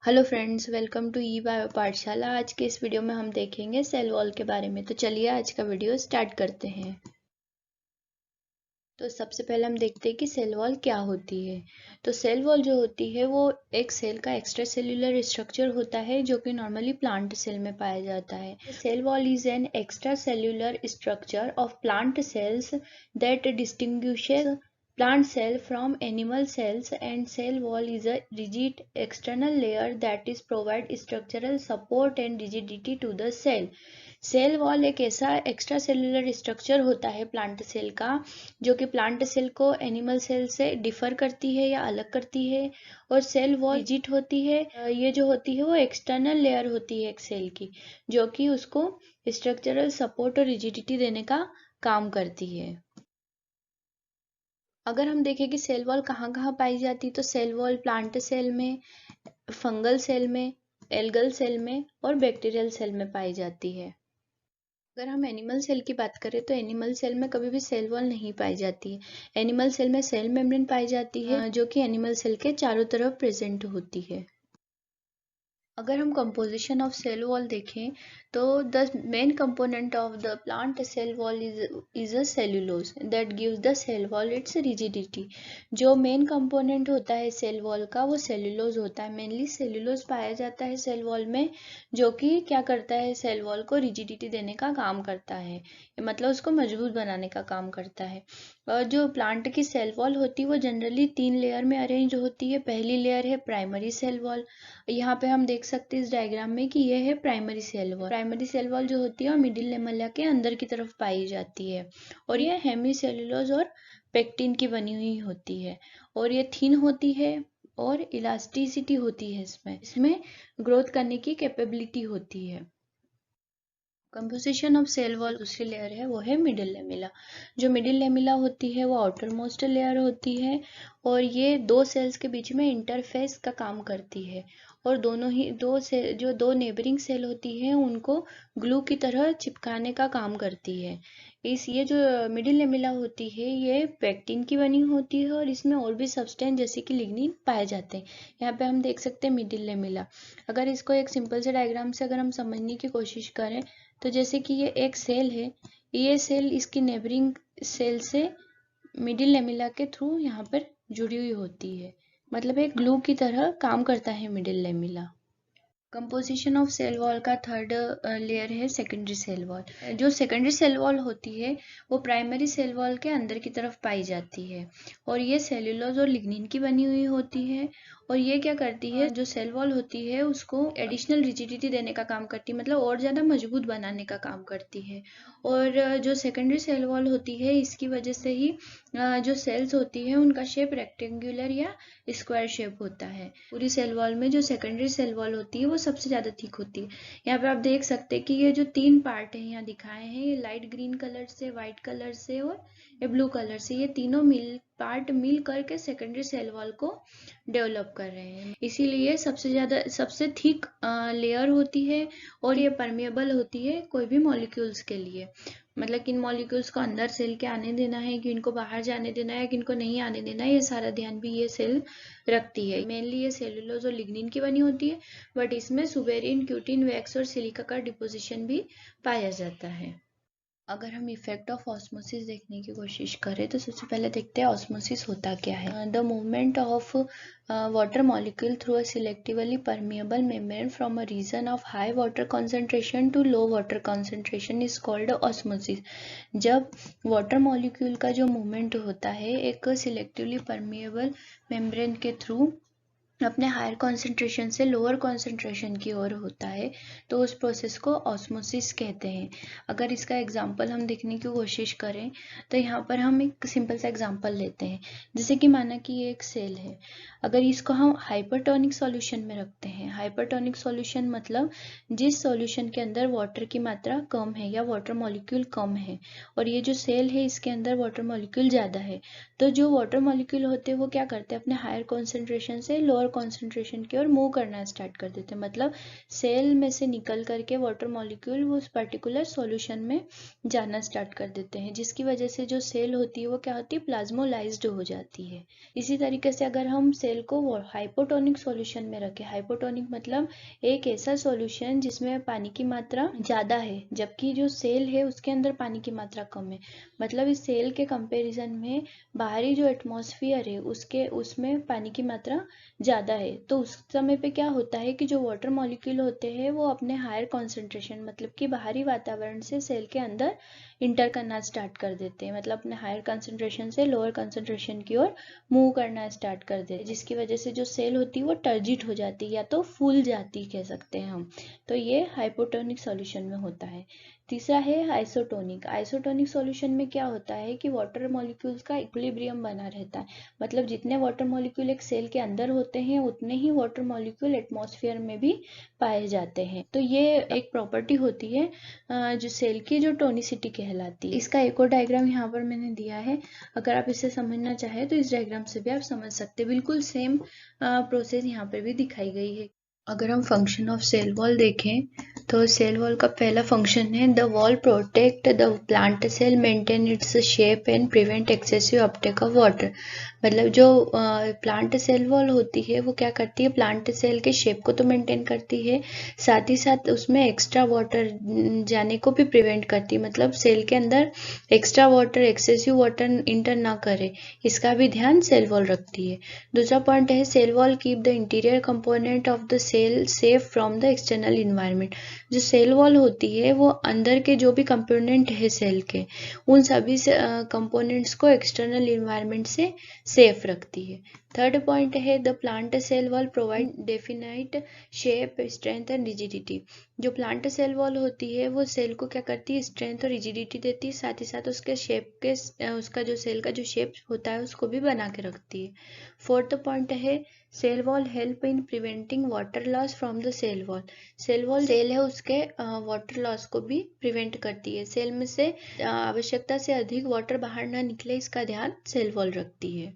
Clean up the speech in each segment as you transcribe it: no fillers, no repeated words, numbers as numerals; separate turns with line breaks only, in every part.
Hello friends, welcome to e bio Pathshala. आज के इस वीडियो में हम देखेंगे सेल वॉल के बारे में। तो चलिए आज का वीडियो स्टार्ट करते हैं। तो सबसे पहले हम देखते हैं कि सेल वॉल क्या होती है। तो सेल वॉल जो होती है वो एक सेल का एक्स्ट्रा सेल्यूलर स्ट्रक्चर होता है जो कि नॉर्मली प्लांट सेल में पाया जाता है। Cell wall is an extracellular structure of plant cells that distinguishes plant cell from animal cells, and cell wall is a rigid external layer that is provide structural support and rigidity to the cell. Cell wall एक ऐसा extra cellular structure होता है plant cell का जो कि plant cell को animal cell से differ करती है या अलग करती है। और सेल वॉल रिजिड होती है। ये जो होती है वो एक्सटर्नल लेयर होती है एक सेल की, जो कि उसको स्ट्रक्चरल सपोर्ट और रिजिडिटी देने का काम करती है। अगर हम देखें कि सेल वॉल कहाँ कहाँ पाई जाती है, तो सेल वॉल प्लांट सेल में, फंगल सेल में, एल्गल सेल में और बैक्टीरियल सेल में पाई जाती है। अगर हम एनिमल सेल की बात करें तो एनिमल सेल में कभी भी सेल वॉल नहीं पाई जाती है। एनिमल सेल में सेल मेम्ब्रेन पाई जाती है जो कि एनिमल सेल के चारों तरफ प्रेजेंट होती है। अगर हम कंपोजिशन ऑफ सेल वॉल देखें तो the main component of the plant cell wall is a cellulose that gives the cell wall its rigidity. जो मेन कंपोनेंट होता है सेल वॉल का वो सेल्यूलोज होता है। मेनली सेल्यूलोज पाया जाता है सेल वॉल में, जो कि क्या करता है, सेल वॉल को रिजिडिटी देने का काम करता है, मतलब उसको मजबूत बनाने का काम करता है। और जो प्लांट की सेल वॉल होती है वो जनरली 3 लेयर में अरेंज होती है। पहली लेयर है प्राइमरी सेल वॉल। यहाँ पे हम देख सकते हैं इस डायग्राम में कि ये है primary cell wall. Primary cell wall जो होती है वो मिडिल लेमेला के अंदर की तरफ पाई जाती है और ये हेमी सेल्यूलोज और पेक्टिन की बनी हुई होती है और ये थिन होती है और इलास्टिसिटी होती है। इसमें ग्रोथ करने की कैपेबिलिटी होती है। कंपोजिशन ऑफ सेल वॉल दूसरी लेयर है वो है मिडिल लेमिला। जो मिडिल लेमिला होती है वो आउटर मोस्ट लेयर होती है और ये दो सेल्स के बीच में इंटरफेस का काम करती है और दोनों ही दो सेल, जो दो नेबरिंग सेल होती है उनको ग्लू की तरह चिपकाने का काम करती है। ये जो मिडिल लेमिला होती है ये पेक्टिन की बनी होती है और इसमें और भी सब्सटेंस जैसे कि लिग्निन पाए जाते हैं। यहाँ पे हम देख सकते हैं मिडिल लेमिला। अगर इसको एक सिंपल से डायग्राम से अगर हम समझने की कोशिश करें तो जैसे कि ये एक सेल है, ये सेल इसकी नेबरिंग सेल से मिडिल लेमिला के थ्रू यहाँ पर जुड़ी हुई होती है, मतलब एक ग्लू की तरह काम करता है middle lamella. Composition of cell wall का थर्ड लेयर है सेकेंडरी सेल वॉल। जो सेकेंडरी सेल वॉल होती है वो प्राइमरी सेल वॉल के अंदर की तरफ पाई जाती है और ये सेल्यूलोज और लिग्निन की बनी हुई होती है और ये क्या करती है, जो सेल वॉल होती है उसको एडिशनल रिजिडिटी देने का काम करती है, मतलब और ज़्यादा मजबूत बनाने का काम करती है। और जो सेकेंडरी सेल वॉल होती है इसकी वजह से ही जो सेल्स होती है उनका शेप रेक्टेंगुलर या स्क्वायर शेप होता है। पूरी सेल वॉल में जो सेकेंडरी सेल वॉल होती है वो सबसे ज़्यादा थिक होती है। यहाँ पे आप देख सकते हैं कि ये जो 3 पार्ट है यहाँ दिखाए हैं, ये लाइट ग्रीन कलर से, वाइट कलर से और ये ब्लू कलर से, ये तीनों पार्ट मिल करके सेकेंडरी सेल वॉल को डेवलप कर रहे हैं। इसीलिए सबसे थिक लेयर होती है और ये परमेबल होती है कोई भी मॉलिक्यूल्स के लिए, मतलब किन मॉलिक्यूल्स को अंदर सेल के आने देना है, कि इनको बाहर जाने देना है, कि इनको नहीं आने देना है, ये सारा ध्यान भी ये सेल रखती है। मेनली ये सेलुलोज और लिग्निन की बनी होती है, बट इसमें सुबेरिन, क्यूटिन, वैक्स और सिलिका का डिपोजिशन भी पाया जाता है। अगर हम इफेक्ट ऑफ ऑस्मोसिस देखने की कोशिश करें तो सबसे पहले देखते हैं ऑस्मोसिस होता क्या है। The movement of water molecule through a selectively permeable membrane from a region of high water concentration to low water concentration is called osmosis. जब वाटर मॉलिक्यूल का जो मूवमेंट होता है एक सिलेक्टिवली परमिएबल मेम्ब्रेन के थ्रू अपने higher concentration से lower concentration की ओर होता है, तो उस प्रोसेस को ऑस्मोसिस कहते हैं। अगर इसका एग्जांपल हम देखने की कोशिश करें तो यहाँ पर हम एक सिंपल सा एग्जांपल लेते हैं। जैसे कि माना कि ये एक सेल है, अगर इसको हम हाइपरटोनिक सॉल्यूशन में रखते हैं। हाइपरटोनिक सॉल्यूशन मतलब जिस सॉल्यूशन के अंदर वाटर की मात्रा कम है या वाटर मॉलिक्यूल कम है, और ये जो सेल है इसके अंदर वाटर मॉलिक्यूल ज़्यादा है, तो जो वाटर मॉलिक्यूल होते हैं वो क्या करते हैं, अपने हायर कॉन्सेंट्रेशन से लोअर कॉन्सेंट्रेशन की ओर मूव करना स्टार्ट कर देते हैं। मतलब सेल में से निकल करके वाटर मॉलिक्यूल वो उस पर्टिकुलर सॉल्यूशन में जाना स्टार्ट कर देते हैं, जिसकी वजह से जो सेल होती है वो क्या होती है, प्लाज्मोलाइज्ड हो जाती है। इसी तरीके से अगर हम सेल को हाइपोटोनिक सॉल्यूशन में रखें, हाइपोटोनिक मतलब एक ऐसा सॉल्यूशन जिसमें पानी की मात्रा ज़्यादा है, जबकि जो सेल है उसके अंदर पानी की मात्रा कम है। मतलब इस सेल के कंपैरिजन में बाहरी जो एटमॉस्फेयर है उसमें पानी की मात्रा ज़्यादा है। तो उस समय पे क्या होता है कि जो वाटर मॉलिक्यूल होते हैं वो अपने हायर कॉन्सेंट्रेशन मतलब कि बाहरी वातावरण से सेल के अंदर इंटर करना स्टार्ट कर देते हैं, मतलब अपने हायर कंसंट्रेशन से लोअर कंसंट्रेशन की ओर मूव करना स्टार्ट कर देते हैं, जिसकी वजह से जो सेल होती है वो टर्जिट हो जाती है या तो फूल जाती कह सकते हैं हम। तो ये हाइपोटोनिक सॉल्यूशन में होता है। तीसरा है आइसोटोनिक। आइसोटोनिक सॉल्यूशन में क्या होता है कि वाटर मॉलिक्यूल्स का इक्विलिब्रियम बना रहता है, मतलब जितने वाटर मॉलिक्यूल एक सेल के अंदर होते हैं उतने ही वाटर मॉलिक्यूल एटमॉस्फेयर में भी पाए जाते हैं। तो ये एक प्रॉपर्टी होती है जो सेल की जो टोनिसिटी कहलाती है। इसका एक और डायग्राम यहाँ पर मैंने दिया है, अगर आप इसे समझना चाहें तो इस डायग्राम से भी आप समझ सकते हैं। बिल्कुल सेम प्रोसेस यहाँ पर भी दिखाई गई है। अगर हम फंक्शन ऑफ सेल वॉल देखें तो सेल वॉल का पहला फंक्शन है the wall protect the plant cell, maintain its shape and prevent excessive uptake of water. मतलब जो प्लांट सेल वॉल होती है वो क्या करती है, प्लांट सेल के शेप को तो मेंटेन करती है, साथ ही साथ उसमें एक्स्ट्रा वाटर जाने को भी प्रिवेंट करती है, मतलब सेल के अंदर extra water excessive water enter ना करे, इसका भी ध्यान सेल वॉल रखती है। दूसरा पॉइंट है cell wall keep the interior component of the cell safe from the external environment. जो सेल वॉल होती है वो अंदर के जो भी कंपोनेंट है सेल के, उन सभी कंपोनेंट्स को एक्सटर्नल इन्वायरमेंट से सेफ रखती है। थर्ड पॉइंट है the plant cell wall provide definite shape, strength and rigidity. जो प्लांट सेल वॉल होती है वो सेल को क्या करती है, स्ट्रेंथ और रिजिडिटी देती है, साथ ही साथ उसके शेप के उसका जो सेल का जो शेप होता है उसको भी बना के रखती है। फोर्थ पॉइंट है cell wall help in preventing water loss from the cell wall. Cell wall cell है उसके वाटर लॉस को भी प्रिवेंट करती है, सेल में से आवश्यकता से अधिक वाटर बाहर ना निकले, इसका ध्यान सेल वॉल रखती है।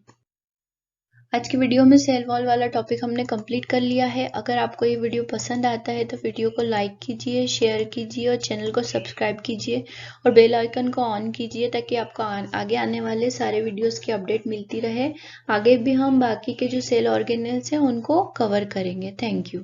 आज की वीडियो में सेल वॉल वाला टॉपिक हमने कंप्लीट कर लिया है। अगर आपको ये वीडियो पसंद आता है तो वीडियो को लाइक कीजिए, शेयर कीजिए और चैनल को सब्सक्राइब कीजिए और बेल आइकन को ऑन कीजिए ताकि आपको आगे आने वाले सारे वीडियोस की अपडेट मिलती रहे। आगे भी हम बाकी के जो सेल ऑर्गेनेल्स हैं उनको कवर करेंगे। Thank you.